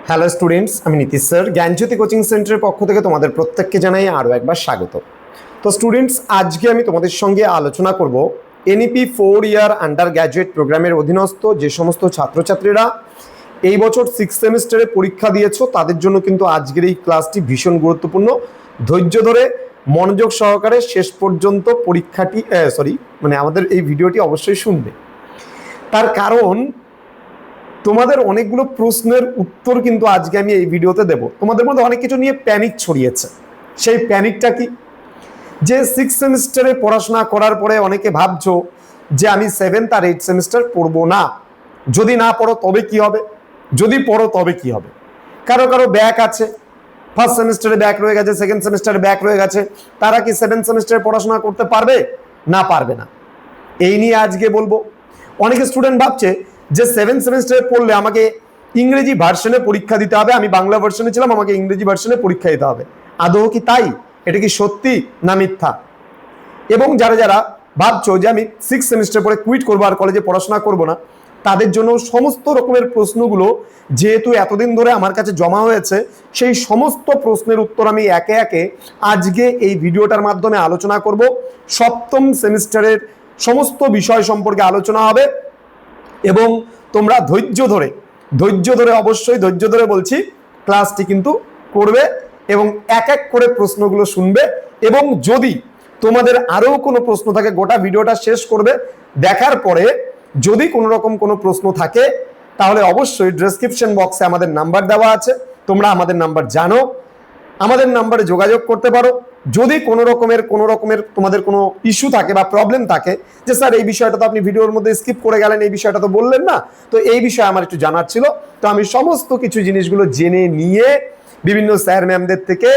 Hello students, আমি Nitish sir জ্ঞানজ্যোতি coaching সেন্টারের পক্ষ থেকে তোমাদের প্রত্যেককে জানাই আরও একবার স্বাগত। তো স্টুডেন্টস, আজকে আমি তোমাদের সঙ্গে আলোচনা করব এনইপি 4 ইয়ার আন্ডার গ্র্যাজুয়েট প্রোগ্রামের অধীনস্থ যে সমস্ত ছাত্রছাত্রীরা এই বছর 6 সেমিস্টারে পরীক্ষা দিয়েছো তাদের জন্য কিন্তু আজকের এই ক্লাসটি ভীষণ গুরুত্বপূর্ণ। ধৈর্য ধরে মনোযোগ সহকারে শেষ পর্যন্ত পরীক্ষাটি আমাদের এই ভিডিওটি অবশ্যই শুনবে। তার কারণ তোমাদের অনেকগুলো প্রশ্নের উত্তর কিন্তু আজকে আমি এই ভিডিওতে দেব। তোমাদের মধ্যে অনেক কিছু নিয়ে প্যানিক ছড়িয়েছে। সেই প্যানিকটা কি? যে 6 সেমিস্টারে পড়াশোনা করার পরে অনেকে ভাবছো যে আমি 7th আর 8th সেমিস্টার পড়বো না। যদি না পড়ো তবে কি হবে, যদি পড়ো তবে কি হবে। কারো কারো ব্যাক আছে, ফার্স্ট সেমিস্টারে ব্যাক রয়ে গেছে, সেকেন্ড সেমিস্টারে ব্যাক রয়ে গেছে, তারা কি 7th সেমিস্টারে পড়াশোনা করতে পারবে? না, পারবে না। এই নিয়ে আজকে বলবো। অনেক স্টুডেন্ট ভাবছে যে 7th সেমিস্টারে পড়লে আমাকে ইংরেজি ভার্সনে পরীক্ষা দিতে হবে, আমি বাংলা ভার্সনে ছিলাম, আমাকে ইংরেজি ভার্সনে পরীক্ষা দিতে হবে। আদৌ কি তাই? এটা কি সত্যি না মিথ্যা? এবং যারা যারা ভাবছো যে আমি 6 সেমিস্টার পরে কুইট করবো আর কলেজে পড়াশোনা করবো না, তাদের জন্য সমস্ত রকমের প্রশ্নগুলো যেহেতু এতদিন ধরে আমার কাছে জমা হয়েছে, সেই সমস্ত প্রশ্নের উত্তর আমি একে একে আজকে এই ভিডিওটার মাধ্যমে আলোচনা করব। 7ম সেমিস্টারের সমস্ত বিষয় সম্পর্কে আলোচনা হবে এবং তোমরা ধৈর্য ধরে অবশ্যই ধৈর্য ধরে বলছি ক্লাসটি কিন্তু করবে এবং এক এক করে প্রশ্নগুলো শুনবে। এবং যদি তোমাদের আরও কোনো প্রশ্ন থাকে গোটা ভিডিওটা শেষ করবে, দেখার পরে যদি কোনো রকম কোনো প্রশ্ন থাকে তাহলে অবশ্যই ডেসক্রিপশন বক্সে আমাদের নাম্বার দেওয়া আছে, তোমরা আমাদের নাম্বার জানো, আমাদের নাম্বারে যোগাযোগ করতে পারো। যদি কোনো রকমের তোমাদের কোনো ইস্যু থাকে বা প্রবলেম থাকে যে স্যার এই বিষয়টা তো আপনি ভিডিওর মধ্যে স্কিপ করে গেলেন, এই বিষয়টা তো বললেন না, তো এই বিষয়ে আমার একটু জানার ছিল, তো আমি সমস্ত কিছু জিনিসগুলো জেনে নিয়ে বিভিন্ন স্যার ম্যামদের থেকে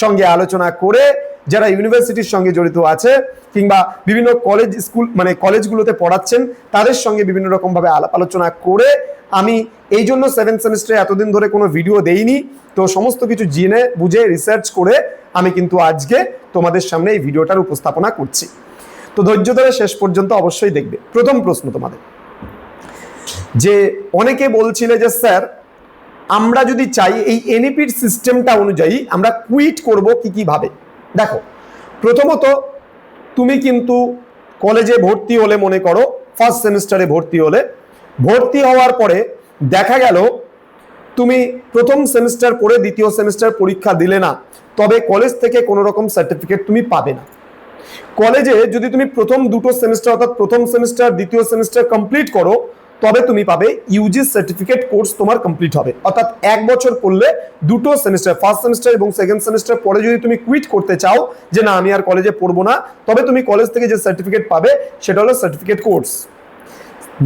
সঙ্গে আলোচনা করে যারা ইউনিভার্সিটির সঙ্গে জড়িত আছে কিংবা বিভিন্ন কলেজ স্কুল কলেজগুলোতে পড়াচ্ছেন তাদের সঙ্গে বিভিন্ন রকমভাবে আলাপ আলোচনা করে আমি এই জন্য 7th সেমিস্টারে এতদিন ধরে কোনো ভিডিও দেইনি, তো সমস্ত কিছু জেনে বুঝে রিসার্চ করে আমি কিন্তু আজকে তোমাদের সামনে এই ভিডিওটার উপস্থাপনা করছি। তো ধৈর্য ধরে শেষ পর্যন্ত অবশ্যই দেখবে। প্রথম প্রশ্ন তোমাদের, যে অনেকে বলছিলে যে স্যার আমরা যদি চাই এই এনইপির সিস্টেমটা অনুযায়ী আমরা কুইট করব কি ভাবে। দেখো, প্রথমত তুমি কিন্তু কলেজে ভর্তি হলে, মনে করো ফার্স্ট সেমিস্টারে ভর্তি হওয়ার পরে দেখা গেল তুমি প্রথম সেমিস্টার পড়ে দ্বিতীয় সেমিস্টার পরীক্ষা দিলে না, তবে কলেজ থেকে কোনো রকম সার্টিফিকেট তুমি পাবে না। কলেজে যদি তুমি প্রথম দুটো সেমিস্টার অর্থাৎ প্রথম সেমিস্টার দ্বিতীয় সেমিস্টার কমপ্লিট করো তবে তুমি পাবে ইউজি সার্টিফিকেট কোর্স তোমার কমপ্লিট হবে। অর্থাৎ 1 বছর পড়লে দুটো সেমিস্টার, ফার্স্ট সেমিস্টার এবং সেকেন্ড সেমিস্টার পরে যদি তুমি কুইট করতে চাও যে না আমি আর কলেজে পড়বো না, তবে তুমি কলেজ থেকে যে সার্টিফিকেট পাবে সেটা হলো সার্টিফিকেট কোর্স।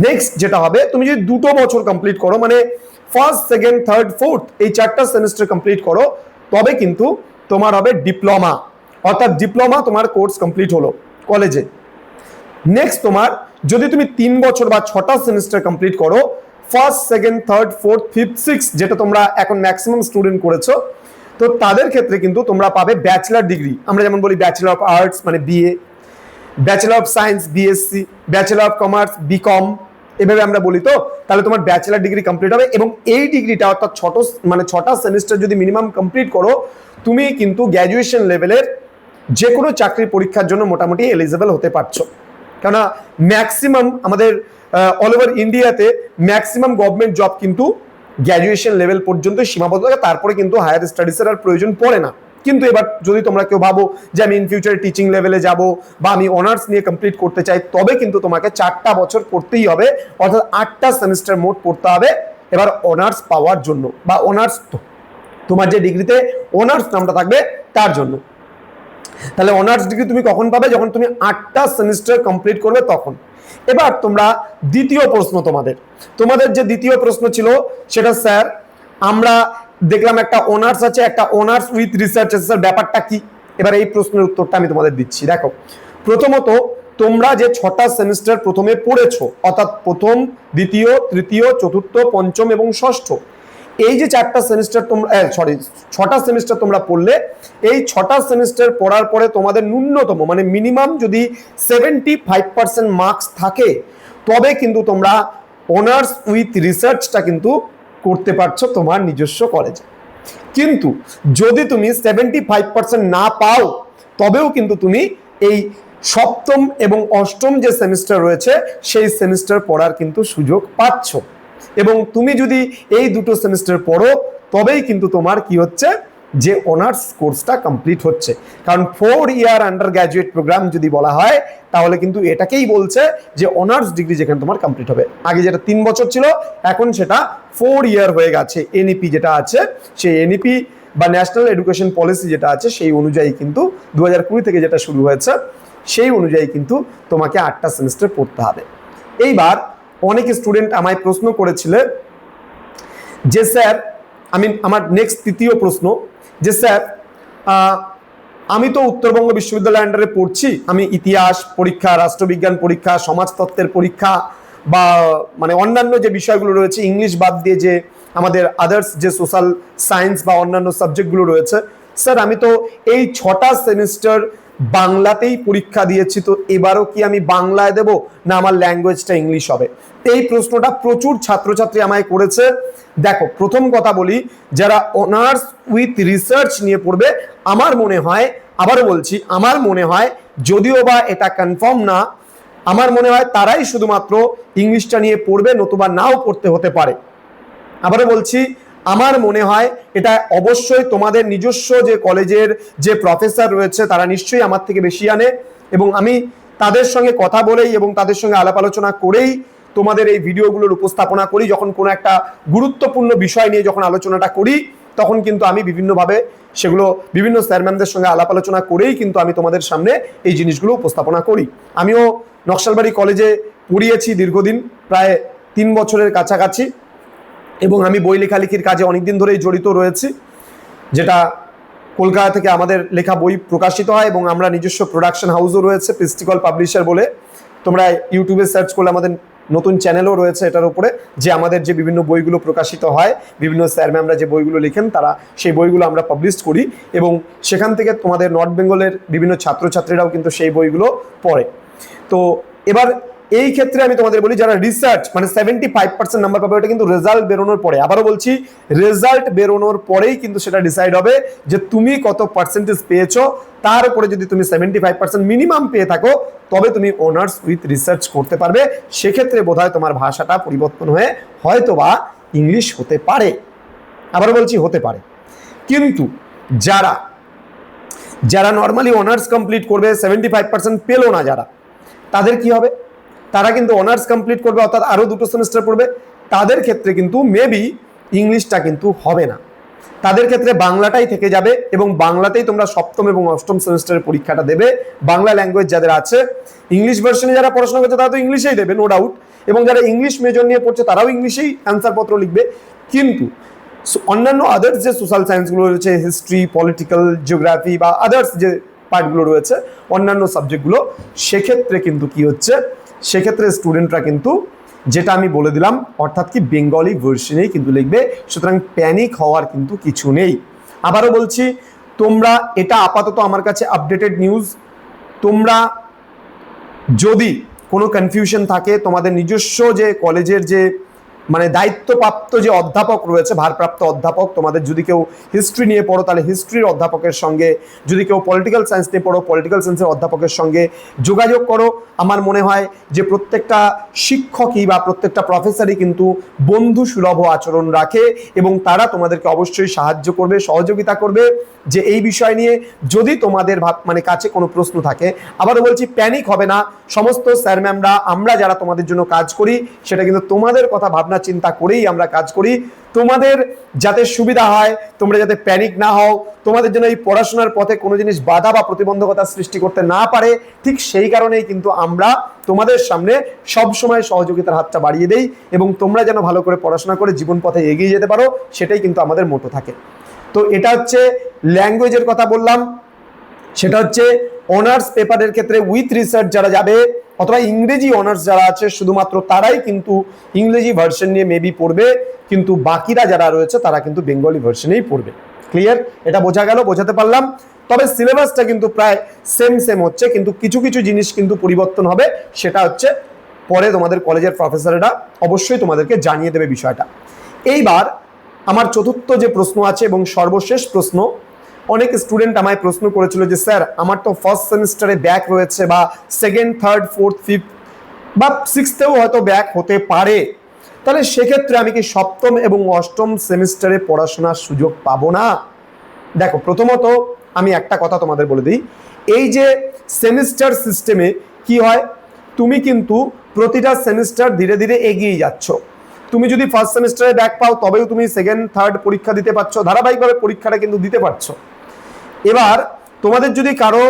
নেক্সট যেটা হবে, তুমি যদি 2 বছর কমপ্লিট করো, মানে ফার্স্ট সেকেন্ড থার্ড ফোর্থ এই 4টা সেমিস্টার কমপ্লিট করো, তবে কিন্তু তোমার হবে ডিপ্লোমা, অর্থাৎ ডিপ্লোমা তোমার কোর্স কমপ্লিট হলো কলেজে। নেক্সট তোমার যদি তুমি 3 বছর বা 6টা সেমিস্টার কমপ্লিট করো, first second third fourth fifth six, যেটা তোমরা এখন ম্যাক্সিমাম স্টুডেন্ট করেছো, তো তাদের ক্ষেত্রে কিন্তু তোমরা পাবে ব্যাচেলার ডিগ্রি। আমরা যেমন বলি ব্যাচেলার অফ আর্টস মানে BA, bachelor of science BSc, bachelor of commerce BCom, এভাবে আমরা বলি। তো তাহলে তোমার ব্যাচেলার ডিগ্রি কমপ্লিট হবে এবং এই ডিগ্রিটা অর্থাৎ 6টা সেমিস্টার যদি মিনিমাম কমপ্লিট করো, তুমি কিন্তু গ্র্যাজুয়েশন লেভেলের যে কোনো চাকরির পরীক্ষার জন্য মোটামুটি এলিজিবল হতে পারছো। কেননা ম্যাক্সিমাম আমাদের অল ওভার ইন্ডিয়াতে ম্যাক্সিমাম গভর্নমেন্ট জব কিন্তু গ্র্যাজুয়েশন লেভেল পর্যন্ত সীমাবদ্ধ থাকে, তারপরে কিন্তু হায়ার স্টাডিজের আর প্রয়োজন পড়ে না। কিন্তু এবার যদি তোমরা কেউ ভাবো যে আমি ইন ফিউচারে টিচিং লেভেলে যাব বা আমি অনার্স নিয়ে কমপ্লিট করতে চাই, তবে কিন্তু তোমাকে 4টা বছর পড়তেই হবে, অর্থাৎ 8টা সেমিস্টার মোট পড়তে হবে এবার অনার্স পাওয়ার জন্য, বা অনার্স তোমার যে ডিগ্রিতে অনার্স নামটা থাকবে তার জন্য। তাহলে অনার্স ডিগ্রি তুমি কখন পাবে? যখন তুমি 8টা সেমিস্টার কমপ্লিট করবে তখন। এবার তোমরা দ্বিতীয় প্রশ্ন, তোমাদের যে দ্বিতীয় প্রশ্ন ছিল সেটা স্যার আমরা দেখলাম একটা অনার্স আছে, একটা অনার্স উইথ রিসার্চ আছে, স্যার ব্যাপারটা কি? এবার এই প্রশ্নের উত্তরটা আমি তোমাদের দিচ্ছি। দেখো, প্রথমত তোমরা যে 6টা সেমিস্টার প্রথমে পড়েছো, অর্থাৎ প্রথম দ্বিতীয় তৃতীয় চতুর্থ পঞ্চম এবং ষষ্ঠ, এই যে 4টা সেমিস্টার তোমরা 6টা সেমিস্টার তোমরা পড়লে, এই 6টা সেমিস্টার পড়ার পরে তোমাদের ন্যূনতম মানে মিনিমাম যদি 75% মার্কস থাকে, তবে কিন্তু তোমরা অনার্স উইথ রিসার্চটা কিন্তু করতে পারছো তোমার নিজস্ব কলেজে। কিন্তু যদি তুমি 75% না পাও, তবেও কিন্তু তুমি এই সপ্তম এবং অষ্টম যে সেমিস্টার রয়েছে সেই সেমিস্টার পড়ার কিন্তু সুযোগ পাচ্ছ। এবং তুমি যদি এই দুটো সেমিস্টার পড়ো, তবেই কিন্তু তোমার কি হচ্ছে, যে অনার্স কোর্সটা কমপ্লিট হচ্ছে। কারণ 4 ইয়ার আন্ডার গ্র্যাজুয়েট প্রোগ্রাম যদি বলা হয়, তাহলে কিন্তু এটাকেই বলছে যে অনার্স ডিগ্রি যেখানে তোমার কমপ্লিট হবে। আগে যেটা 3 বছর ছিল, এখন সেটা 4 ইয়ার হয়ে গেছে। এনইপি যেটা আছে, সেই এনইপি বা ন্যাশনাল এডুকেশন পলিসি যেটা আছে, সেই অনুযায়ী কিন্তু 2020 থেকে যেটা শুরু হয়েছে, সেই অনুযায়ী কিন্তু তোমাকে 8টা সেমিস্টার পড়তে হবে। এইবার অনেক স্টুডেন্ট আমায় প্রশ্ন করেছিলে যে স্যার, আমার নেক্সট তৃতীয় প্রশ্ন, যে স্যার আমি তো উত্তরবঙ্গ বিশ্ববিদ্যালয় আন্ডারে পড়ছি, আমি ইতিহাস পরীক্ষা, রাষ্ট্রবিজ্ঞান পরীক্ষা, সমাজতত্ত্বের পরীক্ষা বা মানে অন্যান্য যে বিষয়গুলো রয়েছে, ইংলিশ বাদ দিয়ে যে আমাদের আদার্স যে সোশ্যাল সায়েন্স বা অন্যান্য সাবজেক্টগুলো রয়েছে, স্যার আমি তো এই 6টা সেমিস্টার বাংলাতেই পরীক্ষা দিয়েছি, তো এবারও কি আমি বাংলায় দেব, না আমার ল্যাঙ্গুয়েজটা ইংলিশ হবে? এই প্রশ্নটা প্রচুর ছাত্রছাত্রী আমায় করেছে। দেখো, প্রথম কথা বলি, যারা অনার্স উইথ রিসার্চ নিয়ে পড়বে, আমার মনে হয়, আবারও বলছি, আমার মনে হয়, যদিও বা এটা কনফার্ম না, আমার মনে হয় তারাই শুধুমাত্র ইংলিশটা নিয়ে পড়বে, নতুবা নাও পড়তে হতে পারে। আবারও বলছি, আমার মনে হয় এটা অবশ্যই তোমাদের নিজস্ব যে কলেজের যে প্রফেসর রয়েছে, তারা নিশ্চয়ই আমার থেকে বেশি জানে, এবং আমি তাদের সঙ্গে কথা বলেই এবং তাদের সঙ্গে আলাপ আলোচনা করেই তোমাদের এই ভিডিওগুলোর উপস্থাপনা করি। যখন কোনো একটা গুরুত্বপূর্ণ বিষয় নিয়ে যখন আলোচনাটা করি, তখন কিন্তু আমি বিভিন্নভাবে সেগুলো বিভিন্ন স্যার ম্যামদের সঙ্গে আলাপ আলোচনা করেই কিন্তু আমি তোমাদের সামনে এই জিনিসগুলো উপস্থাপনা করি। আমিও নকশালবাড়ি কলেজে পড়িয়েছি দীর্ঘদিন, প্রায় 3 বছরের কাছাকাছি, এবং আমি বই লেখালেখির কাজে অনেকদিন ধরেই জড়িত রয়েছি, যেটা কলকাতা থেকে আমাদের লেখা বই প্রকাশিত হয়, এবং আমরা নিজস্ব প্রোডাকশন হাউসও রয়েছে, প্রিস্টিকল পাবলিশার বলে। তোমরা ইউটিউবে সার্চ করলে আমাদের নতুন চ্যানেলও রয়েছে এটার উপরে, যে আমাদের যে বিভিন্ন বইগুলো প্রকাশিত হয়, বিভিন্ন স্যার ম্যামরা যে বইগুলো লেখেন, তারা সেই বইগুলো আমরা পাবলিশ করি, এবং সেখান থেকে তোমাদের নর্থ বেঙ্গলের বিভিন্ন ছাত্রছাত্রীরাও কিন্তু সেই বইগুলো পড়ে। তো এবার এই ক্ষেত্রে আমি তোমাদের বলি, যারা রিসার্চ মানে 75% নাম্বার পাবে, ওটা কিন্তু রেজাল্ট বেরোনোর পরে, আবারও বলছি, রেজাল্ট বেরোনোর পরেই কিন্তু সেটা ডিসাইড হবে যে তুমি কত পার্সেন্টেজ পেয়েছো। তার উপরে যদি তুমি 75% মিনিমাম পেয়ে থাকো, তবে তুমি অনার্স উইথ রিসার্চ করতে পারবে। সেক্ষেত্রে বোধহয় তোমার ভাষাটা পরিবর্তন হয়ে হয়তো বা ইংলিশ হতে পারে, আবারও বলছি হতে পারে। কিন্তু যারা যারা নর্মালি অনার্স কমপ্লিট করবে, 75% পেলো না যারা, তাদের কি হবে? তারা কিন্তু অনার্স কমপ্লিট করবে, অর্থাৎ আরও 2টো সেমিস্টার পড়বে। তাদের ক্ষেত্রে কিন্তু মেবি ইংলিশটা কিন্তু হবে না, তাদের ক্ষেত্রে বাংলাটাই থেকে যাবে, এবং বাংলাতেই তোমরা সপ্তম এবং অষ্টম সেমিস্টারের পরীক্ষাটা দেবে। বাংলা ল্যাঙ্গুয়েজ যাদের আছে, ইংলিশ ভার্সনে যারা পড়াশোনা করছে তারা তো ইংলিশেই দেবে, নো ডাউট, এবং যারা ইংলিশ মেজর নিয়ে পড়ছে তারাও ইংলিশেই অ্যান্সারপত্র লিখবে। কিন্তু অন্যান্য আদার্স যে সোশ্যাল সায়েন্সগুলো রয়েছে, হিস্ট্রি, পলিটিক্যাল, জিওগ্রাফি বা আদার্স যে পার্টগুলো রয়েছে, অন্যান্য সাবজেক্টগুলো, সেক্ষেত্রে কিন্তু কি হচ্ছে, সেক্ষেত্রে স্টুডেন্টরা কিন্তু, যেটা আমি বলে দিলাম, অর্থাৎ কি বেঙ্গলি ভার্সনেই কিন্তু লিখবে। সুতরাং প্যানিক হওয়ার কিন্তু কিছু নেই। আবারও বলছি, তোমরা এটা আপাতত আমার কাছে আপডেটেড নিউজ। তোমরা যদি কোনো কনফিউশন থাকে, তোমাদের নিজস্ব যে কলেজের যে মানে দায়িত্বপ্রাপ্ত যে অধ্যাপক রয়েছে, ভারপ্রাপ্ত অধ্যাপক, তোমাদের যদি কেউ হিস্ট্রি নিয়ে পড়ো, তাহলে হিস্ট্রির অধ্যাপকের সঙ্গে, যদি কেউ পলিটিক্যাল সায়েন্স নিয়ে পড়ো, পলিটিক্যাল সায়েন্সের অধ্যাপকের সঙ্গে যোগাযোগ করো। আমার মনে হয় যে প্রত্যেকটা শিক্ষকই বা প্রত্যেকটা প্রফেসরই কিন্তু বন্ধু সুলভ আচরণ রাখে, এবং তারা তোমাদেরকে অবশ্যই সাহায্য করবে, সহযোগিতা করবে, যে এই বিষয় নিয়ে যদি তোমাদের মানে কাছে কোনো প্রশ্ন থাকে। আবারও বলছি, প্যানিক হবে না। সমস্ত স্যার ম্যামরা, আমরা যারা তোমাদের জন্য কাজ করি, সেটা কিন্তু তোমাদের কথা ভাবনা চিন্তা করেই আমরা কাজ করি, তোমাদের যাতে সুবিধা হয়, তোমরা যাতে প্যানিক না হও, তোমাদের জন্য এই পড়াশোনার পথে কোনো জিনিস বাধা বা প্রতিবন্ধকতা সৃষ্টি করতে না পারে, ঠিক সেই কারণেই কিন্তু আমরা তোমাদের সামনে সব সময় সহযোগিতার হাতটা বাড়িয়ে দেই, এবং তোমরা যেন ভালো করে পড়াশোনা করে জীবন পথে এগিয়ে যেতে পারো, সেটাই কিন্তু আমাদের মোটো থাকে। তো এটা হচ্ছে ল্যাঙ্গুয়েজের কথা বললাম। সেটা হচ্ছে অনার্স পেপারের ক্ষেত্রে উইথ রিসার্চ যারা যাবে, অথবা ইংরেজি অনার্স যারা আছে, শুধুমাত্র তারাই কিন্তু ইংরেজি ভার্সন নিয়ে মেবি পড়বে, কিন্তু বাকিরা যারা রয়েছে তারা কিন্তু বেঙ্গলি ভার্সনেই পড়বে। ক্লিয়ার? এটা বোঝা গেল, বোঝাতে পারলাম? তবে সিলেবাসটা কিন্তু প্রায় সেম হচ্ছে, কিন্তু কিছু কিছু জিনিস কিন্তু পরিবর্তন হবে। সেটা হচ্ছে পরে তোমাদের কলেজের প্রফেসররা অবশ্যই তোমাদেরকে জানিয়ে দেবে বিষয়টা। এইবার আমার চতুর্থ যে প্রশ্ন আছে এবং সর্বশেষ প্রশ্ন, অনেক স্টুডেন্ট আমায় প্রশ্ন করেছিল যে স্যার আমার তো ফার্স্ট সেমিস্টারে ব্যাক রয়েছে, বা সেকেন্ড, থার্ড, ফোর্থ, ফিফথ বা সিক্সথেও হয়তো ব্যাক হতে পারে, তাহলে সেক্ষেত্রে আমি কি সপ্তম এবং অষ্টম সেমিস্টারে পড়াশোনার সুযোগ পাবো না? দেখো, প্রথমত আমি একটা কথা তোমাদের বলে দিই, এই যে সেমিস্টার সিস্টেমে কি হয়, তুমি কিন্তু প্রতিটা সেমিস্টার ধীরে ধীরে এগিয়ে যাচ্ছ। তুমি যদি ফার্স্ট সেমিস্টারে ব্যাক পাও তবেও তুমি সেকেন্ড, থার্ড পরীক্ষা দিতে পারছো, ধারাবাহিকভাবে পরীক্ষাটা কিন্তু দিতে পারছো। এবার তোমাদের যদি কারো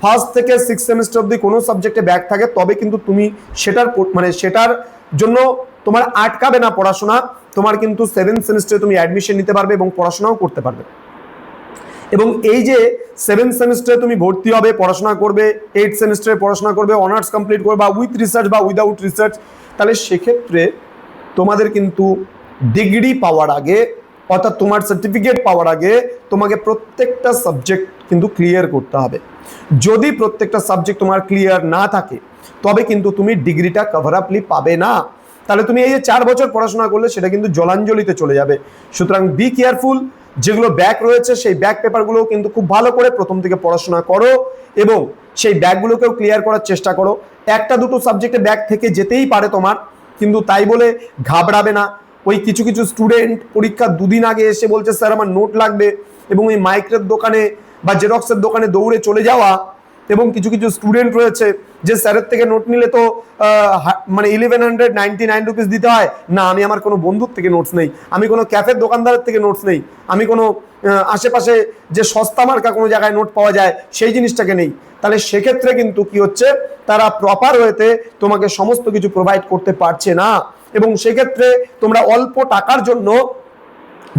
ফার্স্ট থেকে সিক্স সেমিস্টার অবধি কোনো সাবজেক্টে ব্যাক থাকে, তবে কিন্তু তুমি সেটার জন্য তোমার আটকাবে না পড়াশোনা, তোমার কিন্তু সেভেন্থ সেমিস্টারে তুমি অ্যাডমিশন নিতে পারবে এবং পড়াশোনাও করতে পারবে। এবং এই যে সেভেন্থ সেমিস্টারে তুমি ভর্তি হবে, পড়াশোনা করবে, এইট সেমিস্টারে পড়াশোনা করবে, অনার্স কমপ্লিট করবে, বা উইথ রিসার্চ বা উইদাউট রিসার্চ, তাহলে সেক্ষেত্রে তোমাদের কিন্তু ডিগ্রি পাওয়ার আগে, অর্থাৎ তোমার সার্টিফিকেট পাওয়ার আগে তোমাকে প্রত্যেকটা সাবজেক্ট কিন্তু ক্লিয়ার করতে হবে। যদি প্রত্যেকটা সাবজেক্ট তোমার ক্লিয়ার না থাকে তবে কিন্তু তুমি ডিগ্রিটা কভার আপলি পাবে না। তাহলে তুমি এই যে 4 বছর পড়াশোনা করলে সেটা কিন্তু জলাঞ্জলিতে চলে যাবে। সুতরাং বি কেয়ারফুল, যেগুলো ব্যাক রয়েছে সেই ব্যাক পেপারগুলো কিন্তু খুব ভালো করে প্রথম থেকে পড়াশোনা করো এবং সেই ব্যাকগুলোকেও ক্লিয়ার করার চেষ্টা করো। একটা দুটো সাবজেক্টে ব্যাক থেকে যেতেই পারে তোমার, কিন্তু তাই বলে ঘাবড়াবে না। ওই কিছু কিছু স্টুডেন্ট পরীক্ষা দুদিন আগে এসে বলছে স্যার আমার নোট লাগবে, এবং ওই মাইক্রের দোকানে বা জেরক্সের দোকানে দৌড়ে চলে যাওয়া। এবং কিছু কিছু স্টুডেন্ট রয়েছে যে স্যারের থেকে নোট নিলে তো মানে 1199 রুপিস দিতে হয় না, আমি আমার কোনো বন্ধুর থেকে নোটস নেই, আমি কোনো ক্যাফের দোকানদারের থেকে নোটস নেই, আমি কোনো আশেপাশে যে সস্তা মার্কা কোনো জায়গায় নোট পাওয়া যায় সেই জিনিসটাকে নেই। তাহলে সেক্ষেত্রে কিন্তু কি হচ্ছে, তারা প্রপার ওয়েতে তোমাকে সমস্ত কিছু প্রোভাইড করতে পারছে না, এবং সেক্ষেত্রে তোমরা অল্প টাকার জন্য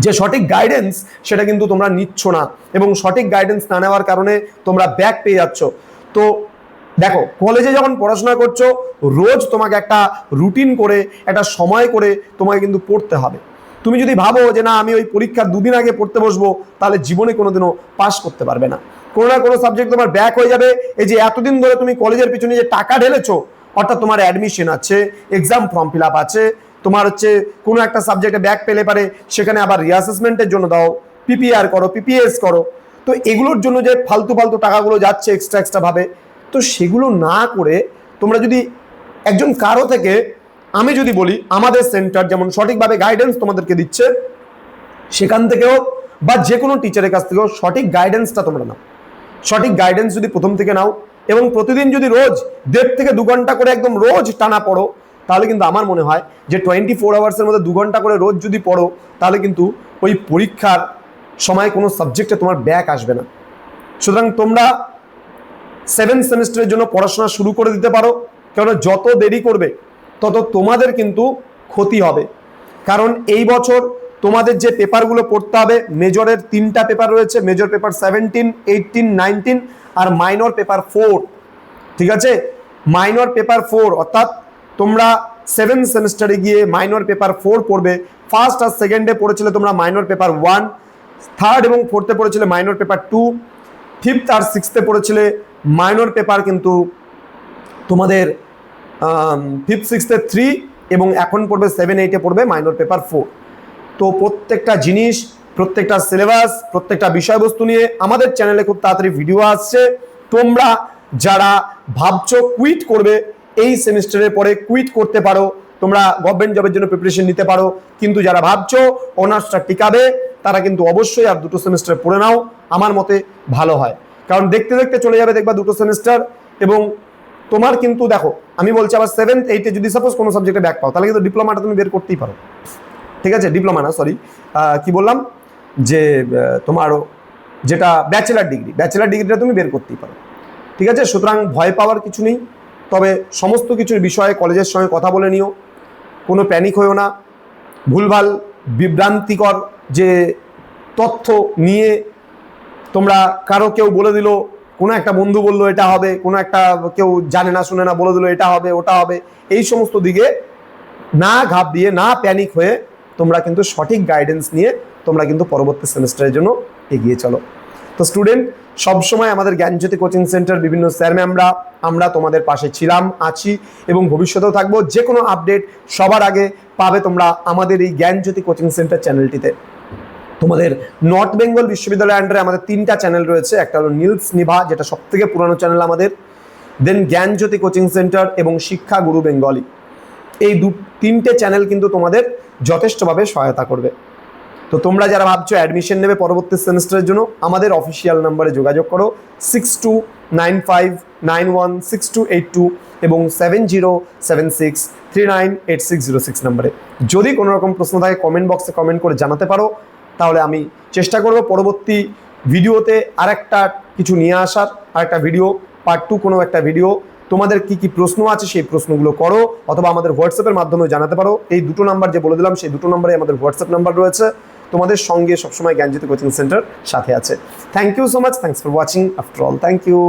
যে সঠিক গাইডেন্স সেটা কিন্তু তোমরা নিচ্ছ না, এবং সঠিক গাইডেন্স না নেওয়ার কারণে তোমরা ব্যাক পেয়ে যাচ্ছ। তো দেখো, কলেজে যখন পড়াশোনা করছো রোজ তোমাকে একটা রুটিন করে, একটা সময় করে তোমাকে কিন্তু পড়তে হবে। তুমি যদি ভাবো যে না আমি ওই পরীক্ষার দুদিন আগে পড়তে বসবো, তাহলে জীবনে কোনোদিনও পাস করতে পারবে না। কোনো না কোনো সাবজেক্ট তোমার ব্যাক হয়ে যাবে। এই যে এতদিন ধরে তুমি কলেজের পিছনে যে টাকা ঢেলেছো, অর্থাৎ তোমার অ্যাডমিশন আছে, এক্সাম ফর্ম ফিল আপ আছে, তোমার হচ্ছে কোনো একটা সাবজেক্টে ব্যাক পেলে পারে সেখানে আবার রিঅ্যাসেসমেন্টের জন্য দাও, পিপিআর করো, পিপিএস করো, তো এগুলোর জন্য যে ফালতু ফালতু টাকাগুলো যাচ্ছে এক্সট্রা ভাবে, তো সেগুলো না করে তোমরা যদি একজন কারো থেকে, আমি যদি বলি আমাদের সেন্টার যেমন সঠিকভাবে গাইডেন্স তোমাদেরকে দিচ্ছে, সেখান থেকেও বা যে কোনো টিচারের কাছ থেকেও সঠিক গাইডেন্সটা তোমরা নাও। সঠিক গাইডেন্স যদি প্রথম থেকে নাও এবং প্রতিদিন যদি রোজ 1.5 থেকে 2 ঘন্টা করে একদম রোজ টানা পড়ো, তাহলে কিন্তু আমার মনে হয় যে 24 আওয়ার্সের মধ্যে 2 ঘন্টা করে রোজ যদি পড়ো, তাহলে কিন্তু ওই পরীক্ষার সময় কোনো সাবজেক্টে তোমার ব্যাক আসবে না। সুতরাং তোমরা 7th সেমিস্টারের জন্য পড়াশোনা শুরু করে দিতে পারো, কারণ যত দেরি করবে তত তোমাদের কিন্তু ক্ষতি হবে। কারণ এই বছর তোমাদের যে পেপারগুলো পড়তে হবে, মেজরের 3টা পেপার রয়েছে, মেজর পেপার 17, 18, 19 আর মাইনর পেপার 4। ঠিক আছে, মাইনর পেপার 4 অর্থাৎ তোমরা 7th সেমিস্টারে গিয়ে মাইনর পেপার 4 পড়বে। ফার্স্ট আর সেকেন্ডে পড়েছিলে তোমরা মাইনর পেপার 1, থার্ড এবং ফোর্থে পড়েছিলে মাইনর পেপার 2, ফিফথ আর সিক্সথে পড়েছিলে মাইনর পেপার কিন্তু তোমাদের ফিফথ সিক্সথে 3, এবং এখন পড়বে 7, 8-এ পড়বে মাইনর পেপার 4। তো প্রত্যেকটা জিনিস, প্রত্যেকটা সিলেবাস, প্রত্যেকটা বিষয়বস্তু নিয়ে আমাদের চ্যানেলে খুব তাড়াতাড়ি ভিডিও আসছে। তোমরা যারা ভাবছো কুইট করবে, এই সেমিস্টারের পরে কুইট করতে পারো, তোমরা গভর্নমেন্ট জবের জন্য প্রিপারেশন নিতে পারো। কিন্তু যারা ভাবছো অনার্সটা টিকাবে, তারা কিন্তু অবশ্যই আর 2টো সেমিস্টার পড়ে নাও, আমার মতে ভালো হয়। কারণ দেখতে দেখতে চলে যাবে দেখবা 2টো সেমিস্টার, এবং তোমার কিন্তু দেখো আমি বলছি আবার 7th, 8-এ যদি সাপোজ কোনো সাবজেক্টে ব্যাক পাও, তাহলে কিন্তু ডিপ্লোমাটা তুমি বের করতেই পারো। ঠিক আছে, ডিপ্লোমা না, সরি কি বললাম, যে তোমার যেটা ব্যাচেলার ডিগ্রিটা তুমি বের করতেই পারো। ঠিক আছে, সুতরাং ভয় পাওয়ার কিছু নেই। তবে সমস্ত কিছুর বিষয়ে কলেজের সঙ্গে কথা বলে নিও, কোনো প্যানিক হয়েও না। ভুলভাল বিভ্রান্তিকর যে তথ্য নিয়ে তোমরা কারো কেউ বলে দিল, কোনো একটা বন্ধু বললো এটা হবে, কোনো একটা কেউ জানে না শুনে না বলে দিল এটা হবে ওটা হবে, এই সমস্ত দিকে না ঘাবড়িয়ে, না প্যানিক হয়ে তোমরা কিন্তু সঠিক গাইডেন্স নিয়ে তোমরা কিন্তু পরবর্তী সেমিস্টারের জন্য এগিয়ে চলো। তো স্টুডেন্ট, সবসময় আমাদের জ্ঞানজ্যোতি কোচিং সেন্টার বিভিন্ন স্যার ম্যামরা আমরা তোমাদের পাশে ছিলাম, আছি এবং ভবিষ্যতেও থাকবো। যে কোনো আপডেট সবার আগে পাবে তোমরা আমাদের এই জ্ঞানজ্যোতি কোচিং সেন্টার চ্যানেলটিতে। তোমাদের নর্থ বেঙ্গল বিশ্ববিদ্যালয়ের আন্ডারে আমাদের 3টা চ্যানেল রয়েছে। একটা হলো নীলস নিভা, যেটা সবথেকে পুরানো চ্যানেল আমাদের, দেন জ্ঞানজ্যোতি কোচিং সেন্টার এবং শিক্ষা গুরু বেঙ্গলি। এই 3টে চ্যানেল কিন্তু তোমাদের যথেষ্টভাবে সহায়তা করবে। তো তোমরা যারা ভাবছো অ্যাডমিশন নেবে পরবর্তী সেমিস্টারের জন্য, আমাদের অফিসিয়াল নাম্বারে যোগাযোগ করো 6295916282 এবং 7076398606 নাম্বারে। যদি কোনো রকম প্রশ্ন থাকে কমেন্ট বক্সে কমেন্ট করে জানাতে পারো, তাহলে আমি চেষ্টা করব পরবর্তী ভিডিওতে আরেকটা কিছু নিয়ে আসার, আরেকটা ভিডিও পার্ট 2 কোনো একটা ভিডিও। তোমাদের কি কি প্রশ্ন আছে সেই প্রশ্নগুলো করো, অথবা আমাদের হোয়াটসঅ্যাপের মাধ্যমে জানাতে পারো। এই 2টো নাম্বার যে বলে দিলাম সেই 2টো নাম্বারে আমাদের হোয়াটসঅ্যাপ নাম্বার রয়েছে। তোমাদের সঙ্গে সবসময় জ্ঞানজ্যোতি কোচিং সেন্টার সাথে আছে। Thank you so much, thanks for watching after all, thank you.